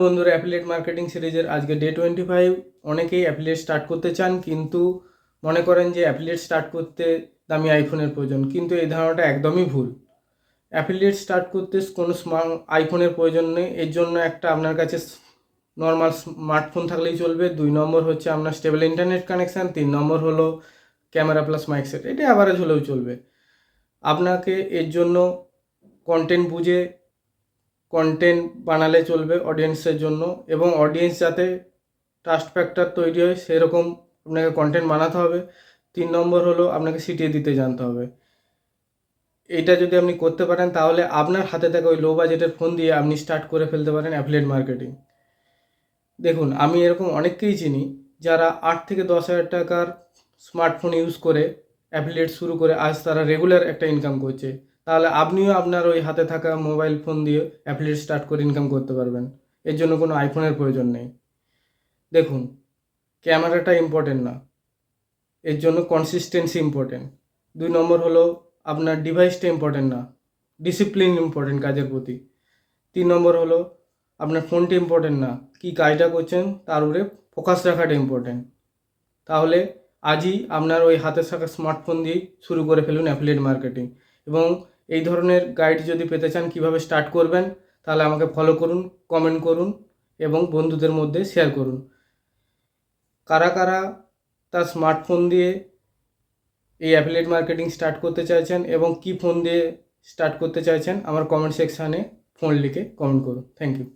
বন্ধুরা, affiliate marketing সিরিজের আজকে ডে 25। অনেকেই অ্যাফিলিয়েট স্টার্ট করতে চান, কিন্তু মনে করেন যে অ্যাফিলিয়েট স্টার্ট করতে দামি আইফোনের প্রয়োজন, কিন্তু এই ধারণাটা একদমই ভুল। অ্যাফিলিয়েট স্টার্ট করতে কোনো আইফোনের প্রয়োজন নেই। এর জন্য একটা আপনার কাছে নর্মাল স্মার্টফোন থাকলেই চলবে। 2 নম্বর হচ্ছে আপনার স্টেবল ইন্টারনেট কানেকশান। 3 নম্বর হলো ক্যামেরা প্লাস মাইক সেট। এটা অ্যাভারেজ হলেও চলবে। আপনাকে এর জন্য কন্টেন্ট বুঝে কন্টেন্ট বানালে চলবে অডিয়েন্সের জন্য, এবং অডিয়েন্স যাতে ট্রাস্ট ফ্যাক্টর তৈরি হয় সেরকম আপনাকে কন্টেন্ট বানাতে হবে। 3 নম্বর হলো আপনাকে সিটিয়ে দিতে জানতে হবে। এইটা যদি আপনি করতে পারেন তাহলে আপনার হাতে থাকা ওই লো বাজেটের ফোন দিয়ে আপনি স্টার্ট করে ফেলতে পারেন অ্যাফিলিয়েট মার্কেটিং। দেখুন, আমি এরকম অনেককেই চিনি যারা 8 থেকে 10 হাজার টাকার স্মার্টফোন ইউজ করে অ্যাফিলিয়েট শুরু করে আজ তারা রেগুলার একটা ইনকাম করছে। তাহলে আপনিও আপনার ওই হাতে থাকা মোবাইল ফোন দিয়ে অ্যাফিলিয়েট স্টার্ট করে ইনকাম করতে পারবেন। এর জন্য কোনো আইফোনের প্রয়োজন নেই। দেখুন, ক্যামেরাটা ইম্পর্টেন্ট না, এর জন্য কনসিস্টেন্সি ইম্পর্টেন্ট। 2 নম্বর হলো আপনার ডিভাইসটা ইম্পর্টেন্ট না, ডিসিপ্লিন ইম্পর্টেন্ট কাজের প্রতি। 3 নম্বর হলো আপনার ফোনটা ইম্পর্টেন্ট না, কী কাজটা করছেন তার উপরে ফোকাস রাখাটা ইম্পর্টেন্ট। তাহলে আজই আপনার ওই হাতে থাকা স্মার্টফোন দিয়েই শুরু করে ফেলুন অ্যাফিলিয়েট মার্কেটিং। এবং এই ধরনের গাইড যদি পেতে চান কীভাবে স্টার্ট করবেন, তাহলে আমাকে ফলো করুন, কমেন্ট করুন এবং বন্ধুদের মধ্যে শেয়ার করুন। কারা কারা তার স্মার্টফোন দিয়ে এই অ্যাফিলিয়েট মার্কেটিং স্টার্ট করতে চাইছেন এবং কি ফোন দিয়ে স্টার্ট করতে চাইছেন, আমার কমেন্ট সেকশানে ফোন লিখে কমেন্ট করুন। Thank you.